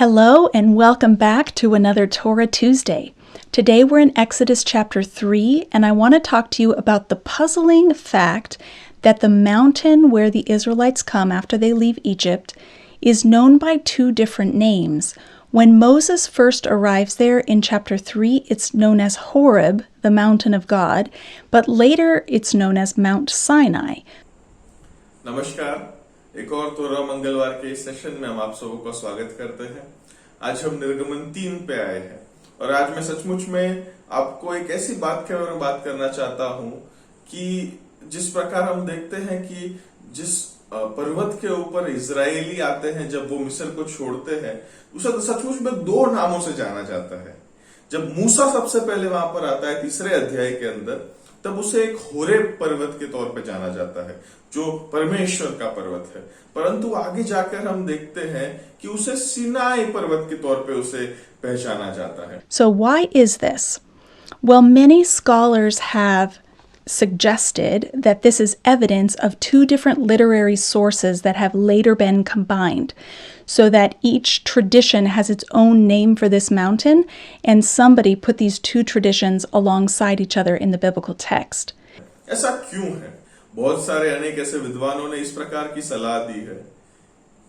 Hello and welcome back to another Torah Tuesday. Today we're in Exodus chapter 3 and I want to talk to you about the puzzling fact that the mountain where the Israelites come after they leave Egypt is known by two different names. When Moses first arrives there in chapter 3, it's known as Horeb, the mountain of God, but later it's known as Mount Sinai. नमस्कार, एक और तोरा मंगलवार के इस session में हम आप सबों का स्वागत करते हैं। आज हम निर्गमन 3 पे आए हैं और आज मैं सचमुच में आपको एक ऐसी बात के बारे में बात करना चाहता हूं कि जिस प्रकार हम देखते हैं कि जिस पर्वत के ऊपर इजरायली आते हैं जब वो मिस्र को छोड़ते हैं, उसे सचमुच में 2 नामों से जाना जाता है। जब मूसा सबसे पहले वहां पर आता है 3रे अध्याय के अंदर, तब उसे एक होरेब पर्वत के तौर पे जाना जाता है जो परमेश्वर का पर्वत है। परंतु आगे जाकर हम देखते हैं कि उसे सिनाई पर्वत के तौर पे उसे पहचाना जाता है। So why is this? Well, many scholars have suggested that this is evidence of 2 different literary sources that have later been combined, so that each tradition has its own name for this mountain, and somebody put these 2 traditions alongside each other in the biblical text. ऐसा क्यों है? बहुत सारे अनेक ऐसे विद्वानों ने इस प्रकार की सलाह दी है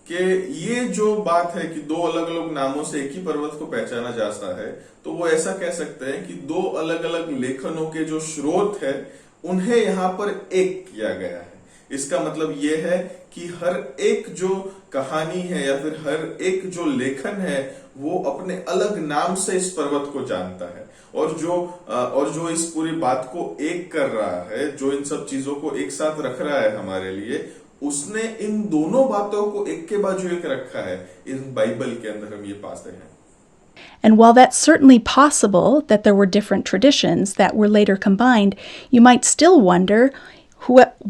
कि ये जो बात है कि 2 अलग अलग नामों से एक ही पर्वत को पहचाना जाता है, तो वो ऐसा कह सकते हैं कि 2 अलग अलग लेखनों के जो स्रोत है उन्हें यहां पर एक किया गया है। इसका मतलब ये है कि हर एक जो कहानी है या फिर हर एक जो लेखन है वो अपने अलग नाम से इस पर्वत को जानता है, और जो इस पूरी बात को एक कर रहा है, जो इन सब चीजों को एक साथ रख रहा है हमारे लिए, उसने इन दोनों बातों को एक के बाजू एक रखा है। इन बाइबल के अंदर हम ये पाते हैं। And while that's certainly possible that there were different traditions that were later combined, you might still wonder,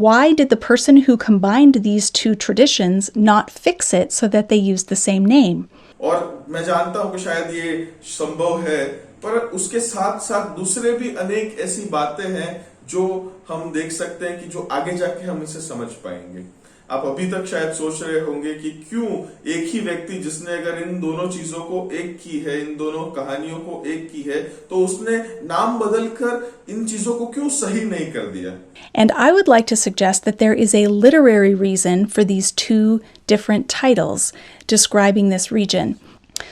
why did the person who combined these 2 traditions not fix it so that they used the same name? और मैं जानता हूं कि शायद ये संभव है, पर उसके साथ साथ दूसरे भी अनेक ऐसी बातें हैं जो हम देख सकते हैं कि जो आगे जाके हम इसे समझ पाएंगे। आप अभी तक शायद सोच रहे होंगे कि क्यों एक ही व्यक्ति जिसने अगर इन दोनों चीजों को एक की है, इन दोनों कहानियों को एक की है, तो उसने नाम बदलकर इन चीजों को क्यों सही नहीं कर दिया? And I would like to suggest that there is a literary reason for these 2 different titles describing this region.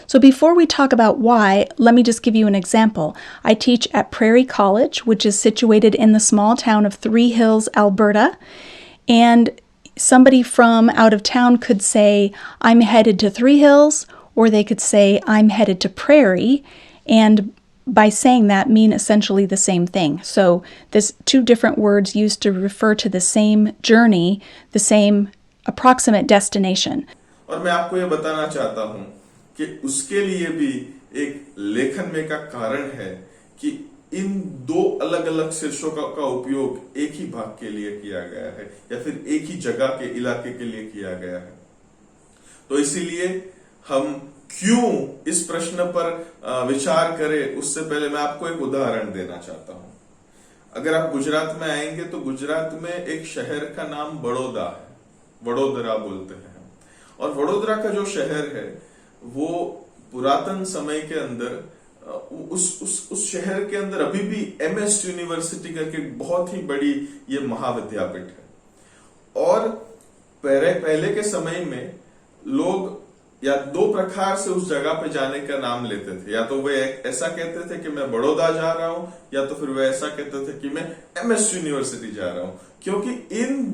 So before we talk about why, let me just give you an example. I teach at Prairie College, which is situated in the small town of Three Hills, Alberta, and somebody from out of town could say, I'm headed to Three Hills, or they could say, I'm headed to Prairie, and by saying that mean essentially the same thing. So there's 2 different words used to refer to the same journey, the same approximate destination. और मैं आपको ये बताना चाहता हूं कि उसके लिए भी एक लेखन में का कारण है कि इन 2 अलग अलग शीर्षों का उपयोग एक ही भाग के लिए किया गया है या फिर एक ही जगह के इलाके के लिए किया गया है। तो इसीलिए हम क्यों इस प्रश्न पर विचार करें, उससे पहले मैं आपको एक उदाहरण देना चाहता हूं। अगर आप गुजरात में आएंगे तो गुजरात में एक शहर का नाम बड़ौदा है, वडोदरा बोलते हैं, और वडोदरा का जो शहर है वो पुरातन समय के अंदर उस शहर के अंदर अभी भी MS यूनिवर्सिटी करके बहुत ही बड़ी ये महाविद्यापीठ है। और पहले के समय में लोग या 2 प्रकार से उस जगह पे जाने का नाम लेते थे। या तो वे ऐसा कहते थे कि मैं बड़ौदा जा रहा हूं, या तो फिर वे ऐसा कहते थे कि मैं MS यूनिवर्सिटी जा रहा हूं, क्योंकि इन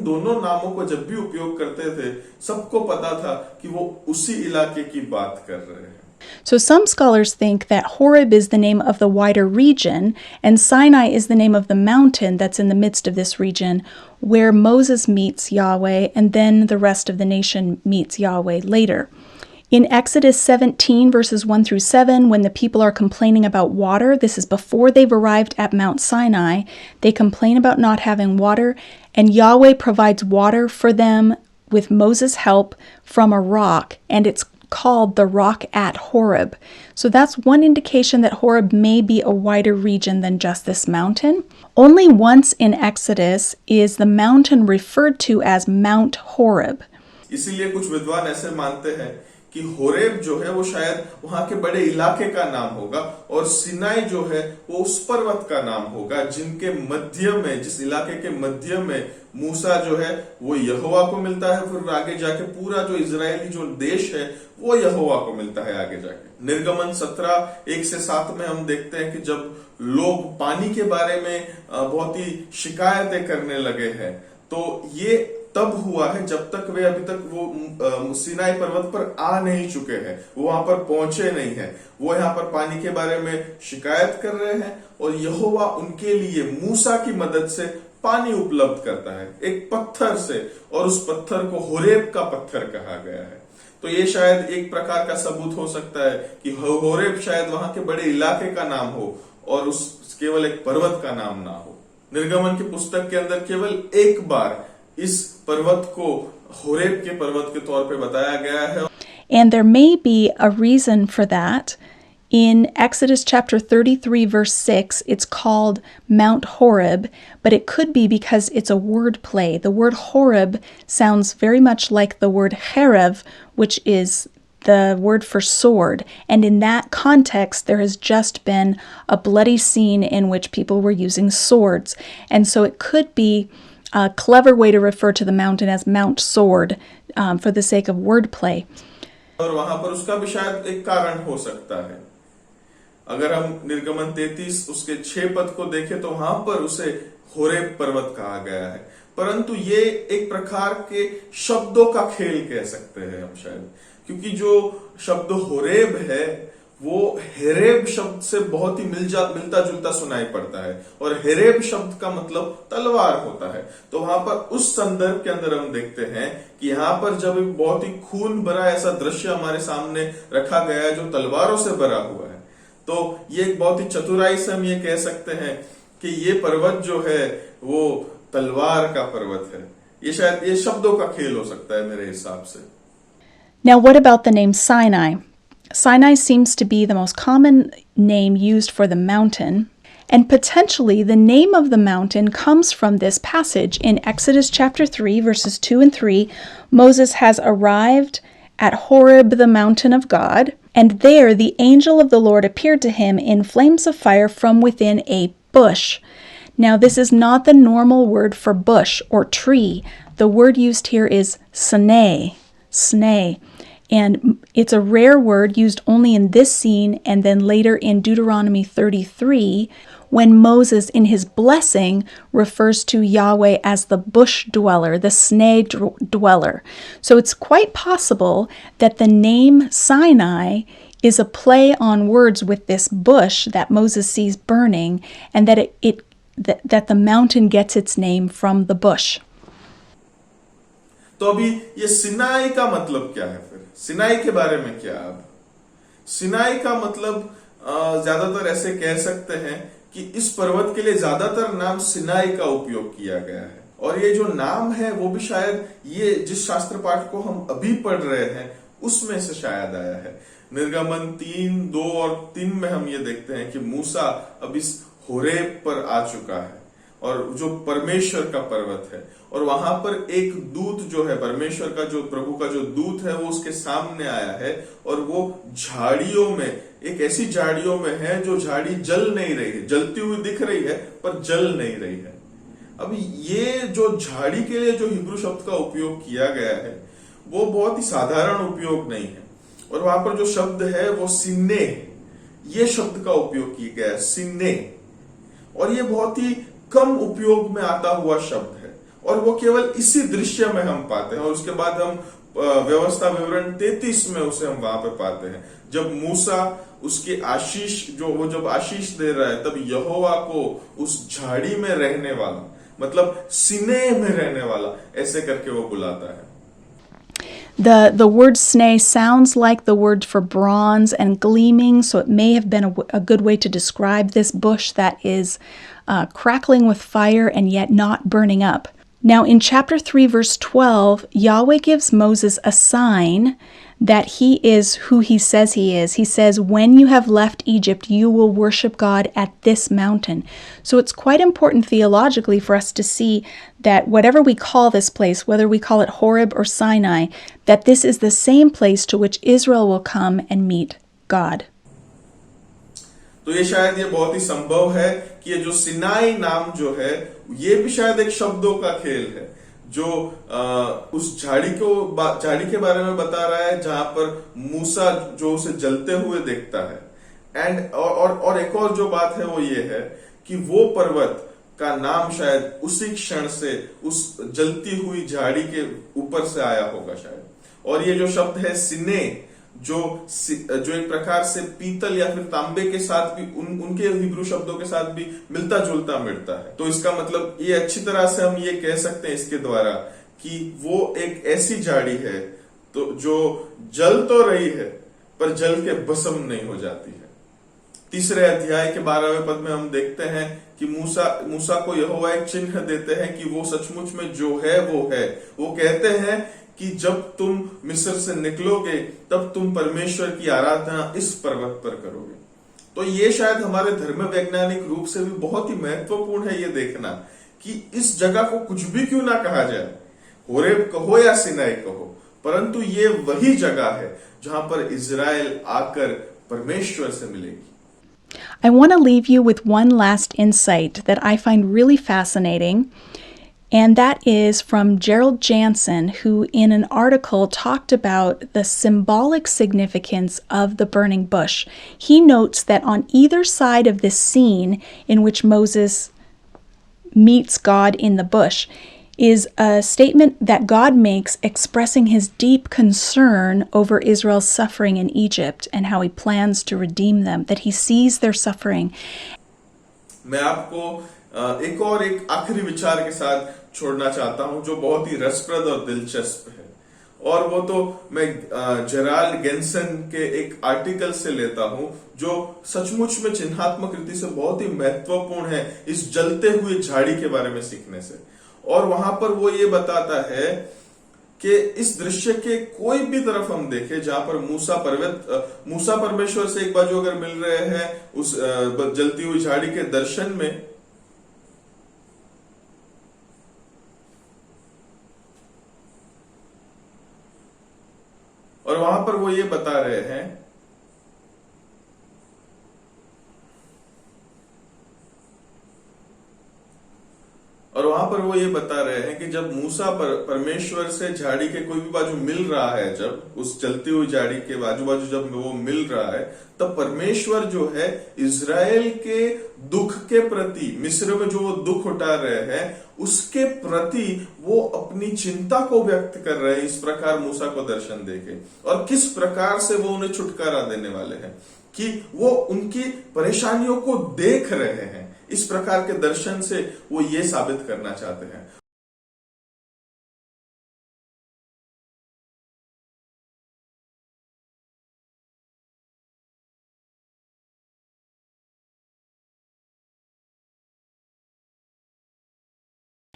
दोनों नामों को जब भी उपयोग करते थे, सबको पता था कि वो उसी इलाके की बात कर रहे हैं। So some scholars think that Horeb is the name of the wider region, and Sinai is the name of the mountain that's in the midst of this region, where Moses meets Yahweh, and then the rest of the nation meets Yahweh later. In Exodus 17, verses 1 through 7, when the people are complaining about water, this is before they've arrived at Mount Sinai, they complain about not having water, and Yahweh provides water for them with Moses' help from a rock, and it's called the rock at Horeb. So that's one indication that Horeb may be a wider region than just this mountain. Only once in Exodus is the mountain referred to as Mount Horeb. इसीलिए कुछ विद्वान ऐसे मानते हैं कि Horeb जो है वो शायद वहां के बड़े इलाके का नाम होगा और सिनाई जो है वो उस पर्वत का नाम होगा जिनके मध्य में, जिस इलाके के मध्य में मूसा जो है वो यहोवा को मिलता है, फिर आगे जाके पूरा जो इजरायली जो देश है वो यहोवा को मिलता है आगे जाके। निर्गमन 17:1-7 में हम देखते हैं कि जब लोग पानी के बारे में बहुत ही शिकायतें करने लगे हैं, तो ये तब हुआ है जब तक वे अभी तक वो सिनाई पर्वत पर आ नहीं चुके हैं, वो वहां पर पहुंचे नहीं है। वो यहाँ पर पानी के बारे में शिकायत कर रहे हैं और यहोवा उनके लिए मूसा की मदद से पानी उपलब्ध करता है एक पत्थर से, और उस पत्थर को होरेब का पत्थर कहा गया है। तो ये शायद एक प्रकार का सबूत हो सकता है कि होरेब शायद वहां के बड़े इलाके का नाम हो और उस केवल एक पर्वत का नाम ना हो। निर्गमन की पुस्तक के अंदर केवल एक बार इस पर्वत को होरेब के पर्वत के तौर पे बताया गया है। And there may be a reason for that. In Exodus chapter 33 verse 6, it's called Mount Horeb, but it could be because it's a word play. The word Horeb sounds very much like the word Herev, which is the word for sword. And in that context, there has just been a bloody scene in which people were using swords. And so it could be a clever way to refer to the mountain as Mount Sword for the sake of wordplay. और वहां पर उसका भी शायद एक कारण हो सकता है। अगर हम निर्गमन 33 उसके 6 पद को देखें तो वहां पर उसे होरेब पर्वत कहा गया है, परंतु ये एक प्रकार के शब्दों का खेल कह सकते हैं हम शायद, क्योंकि जो शब्द होरेब है वो हेरेब शब्द से बहुत ही मिलता जुलता सुनाई पड़ता है, और हेरेब शब्द का मतलब तलवार होता है। तो वहां पर उस संदर्भ के अंदर हम देखते हैं कि यहाँ पर जब बहुत ही खून भरा ऐसा दृश्य हमारे सामने रखा गया है जो तलवारों से भरा हुआ है, तो ये एक बहुत ही चतुराई से हम ये कह सकते हैं कि ये पर्वत जो है वो तलवार का पर्वत है। ये शायद ये शब्दों का खेल हो सकता है मेरे हिसाब से। Now, what about the name Sinai? Sinai seems to be the most common name used for the mountain, and potentially the name of the mountain comes from this passage in Exodus chapter 3, verses 2 and 3. Moses has arrived at Horeb, the mountain of God, and there the angel of the Lord appeared to him in flames of fire from within a bush. Now, this is not the normal word for bush or tree. The word used here is sneh, sneh. And it's a rare word used only in this scene and then later in Deuteronomy 33 when Moses in his blessing refers to Yahweh as the bush dweller, the sneh dweller. So it's quite possible that the name Sinai is a play on words with this bush that Moses sees burning, and that the mountain gets its name from the bush. तो अभी ये सिनाई का मतलब क्या है? फिर सिनाई के बारे में क्या? अब सिनाई का मतलब ज्यादातर ऐसे कह सकते हैं कि इस पर्वत के लिए ज्यादातर नाम सिनाई का उपयोग किया गया है, और ये जो नाम है वो भी शायद ये जिस शास्त्र पाठ को हम अभी पढ़ रहे हैं उसमें से शायद आया है। निर्गमन 3:2 और 3 में हम ये देखते हैं कि मूसा अब इस होरेब पर आ चुका है, और जो परमेश्वर का पर्वत है, और वहां पर एक दूत जो है परमेश्वर का, जो प्रभु का जो दूत है वो उसके सामने आया है, और वो झाड़ियों में, एक ऐसी झाड़ियों में है जो झाड़ी जल नहीं रही है, जलती हुई दिख रही है पर जल नहीं रही है। अब ये जो झाड़ी के लिए जो हिब्रू शब्द का उपयोग किया गया है वो बहुत ही साधारण उपयोग नहीं है, और वहां पर जो शब्द है वो सिन्ने, ये शब्द का उपयोग किया गया है, सिन्ने, और ये बहुत ही कम उपयोग में आता हुआ शब्द है, और वो केवल इसी दृश्य में हम पाते हैं, और उसके बाद हम व्यवस्था विवरण 33 में उसे हम वहां पे पाते हैं, जब मूसा उसके आशीष जब आशीष दे रहा है, तब यहोवा को उस झाड़ी में रहने वाला, मतलब सिने में रहने वाला, ऐसे करके वो बुलाता है। The word sneh sounds like the word for bronze and gleaming, so it may have been a good way to describe this bush that is crackling with fire and yet not burning up. Now in chapter 3 verse 12, Yahweh gives Moses a sign that he is who he says he is. He says, when you have left Egypt, you will worship God at this mountain. So it's quite important theologically for us to see that whatever we call this place, whether we call it Horeb or Sinai, that this is the same place to which Israel will come and meet God. तो ये शायद ये बहुत ही संभव है कि ये जो सिनाई नाम जो है ये भी शायद एक शब्दों का खेल है जो उस झाड़ी के बारे में बता रहा है जहां पर मूसा जो उसे जलते हुए देखता है एंड और एक और जो बात है वो ये है कि वो पर्वत का नाम शायद उसी क्षण से उस जलती हुई झाड़ी के ऊपर से आया होगा शायद। और ये जो शब्द है सिने जो एक प्रकार से पीतल या फिर तांबे के साथ भी उनके हिब्रू शब्दों के साथ भी मिलता जुलता मिलता है। तो इसका मतलब ये अच्छी तरह से हम ये कह सकते हैं इसके द्वारा कि वो एक ऐसी झाड़ी है तो जो जल तो रही है पर जल के भस्म नहीं हो जाती है। तीसरे अध्याय के 12वें पद में हम देखते हैं कि मूसा को यहोवा एक चिन्ह देते हैं कि वो सचमुच में जो है वो है। वो कहते हैं कि जब तुम मिस्र से निकलोगे तब तुम परमेश्वर की आराधना इस पर्वत पर करोगे। तो ये शायद हमारे धर्म वैज्ञानिक रूप से भी बहुत ही महत्वपूर्ण है ये देखना कि इस जगह को कुछ भी क्यों ना कहा जाए, होरेब कहो या सिनाई कहो, परंतु ये वही जगह है जहां पर इजराइल आकर परमेश्वर से मिलेगी। I want to leave you with one last insight that I find really fascinating. And that is from Gerald Jansen, who in an article talked about the symbolic significance of the burning bush. He notes that on either side of this scene in which Moses meets God in the bush is a statement that God makes expressing his deep concern over Israel's suffering in Egypt and how he plans to redeem them, that he sees their suffering. मैं आपको एक आखिरी विचार के साथ छोड़ना चाहता हूं जो बहुत ही रसप्रद और दिलचस्प है, और वो तो मैं जेराल्ड गेंसन के एक आर्टिकल से लेता हूं जो सचमुच में चिन्हात्मक रीति से बहुत ही महत्वपूर्ण है इस जलते हुए झाड़ी के बारे में सीखने से। और वहां पर वो ये बताता है कि इस दृश्य के कोई भी तरफ हम देखें जहां पर मूसा परमेश्वर से एक बाजू अगर मिल रहे हैं उस जलती हुई झाड़ी के दर्शन में, और वहां पर वो ये बता रहे हैं कि जब मूसा परमेश्वर से झाड़ी के कोई भी बाजू मिल रहा है, जब उस चलती हुई झाड़ी के बाजू जब वो मिल रहा है, तब परमेश्वर जो है इजराइल के दुख के प्रति, मिस्र में जो वो दुख उठा रहे हैं उसके प्रति वो अपनी चिंता को व्यक्त कर रहे हैं इस प्रकार मूसा को दर्शन देके, और किस प्रकार से वो उन्हें छुटकारा देने वाले हैं कि वो उनकी परेशानियों को देख रहे हैं। इस प्रकार के दर्शन से वो ये साबित करना चाहते हैं।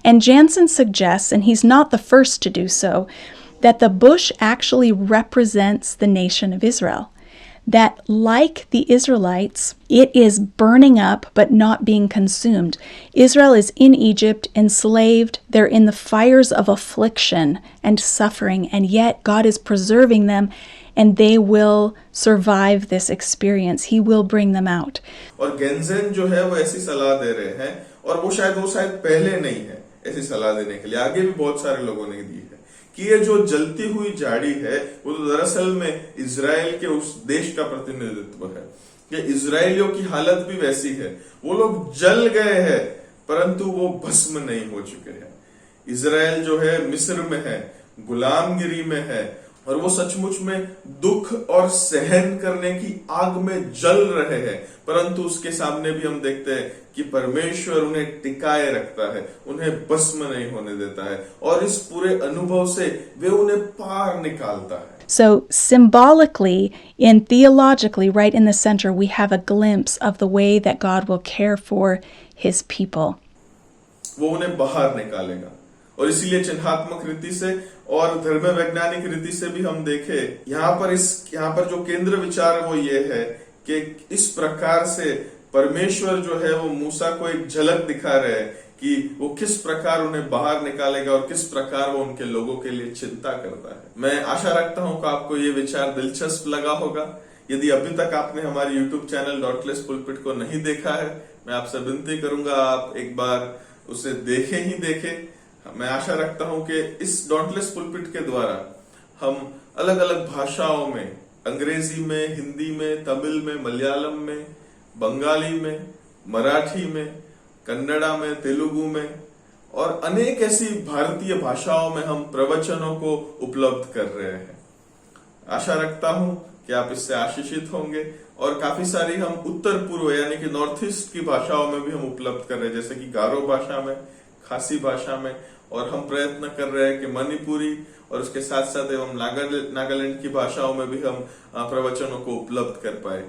And Jansen suggests, and he's not the first to do so, that the bush actually represents the nation of Israel. That, like the Israelites, it is burning up but not being consumed. Israel is in Egypt, enslaved. They're in the fires of affliction and suffering, and yet God is preserving them, and they will survive this experience. He will bring them out. और गेंसेन जो है वो ऐसी सलाह दे रहे हैं, और वो शायद पहले नहीं है ऐसी सलाह देने के लिए, आगे भी बहुत सारे लोगों ने दी है कि ये जो जलती हुई झाड़ी है वो तो दरअसल में इजराइल के उस देश का प्रतिनिधित्व है कि इजराइलियों की हालत भी वैसी है। वो लोग जल गए हैं परंतु वो भस्म नहीं हो चुके हैं। इजराइल जो है मिस्र में है, गुलामगिरी में है, और वो सचमुच में दुख और सहन करने की आग में जल रहे हैं, परंतु उसके सामने भी हम देखते हैं कि परमेश्वर उन्हें टिकाए रखता है, उन्हें भस्म नहीं होने देता है, और इस पूरे अनुभव से वे उन्हें पार निकालता है। So symbolically and theologically, right in the center, we have a glimpse of the way that God will care for his people. वो उन्हें बाहर निकालेगा, और इसीलिए चिन्हात्मक रीति से और धर्म वैज्ञानिक रीति से भी हम देखे, यहाँ पर जो केंद्र विचार वो ये है कि इस प्रकार से परमेश्वर जो है वो मूसा को एक झलक दिखा रहे हैं कि वो किस प्रकार उन्हें बाहर निकालेगा और किस प्रकार वो उनके लोगों के लिए चिंता करता है। मैं आशा रखता हूं कि आपको ये विचार दिलचस्प लगा होगा। यदि अभी तक आपने हमारे YouTube चैनल डॉटलेस पुलपिट को नहीं देखा है, मैं आपसे विनती करूंगा आप एक बार उसे देखें ही देखें। मैं आशा रखता हूं कि इस डॉटलेस पुलपिट के द्वारा हम अलग अलग भाषाओं में, अंग्रेजी में, हिंदी में, तमिल में, मलयालम में, बंगाली में, मराठी में, कन्नड़ा में, तेलुगु में और अनेक ऐसी भारतीय भाषाओं में हम प्रवचनों को उपलब्ध कर रहे हैं। आशा रखता हूं कि आप इससे आशीषित होंगे और काफी सारी हम उत्तर पूर्व यानी कि नॉर्थ ईस्ट की भाषाओं में भी हम उपलब्ध कर रहे हैं, जैसे कि गारो भाषा में, खासी भाषा में, और हम प्रयत्न कर रहे हैं कि मणिपुरी और उसके साथ साथ एवं नागालैंड की भाषाओं में भी हम प्रवचनों को उपलब्ध कर पाए।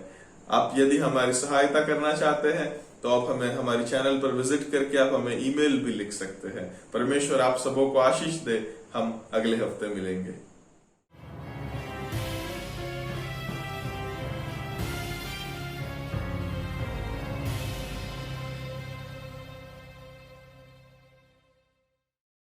आप यदि हमारी सहायता करना चाहते हैं तो आप हमें हमारे चैनल पर विजिट करके आप हमें ईमेल भी लिख सकते हैं। परमेश्वर आप सबों को आशीष दे। हम अगले हफ्ते मिलेंगे।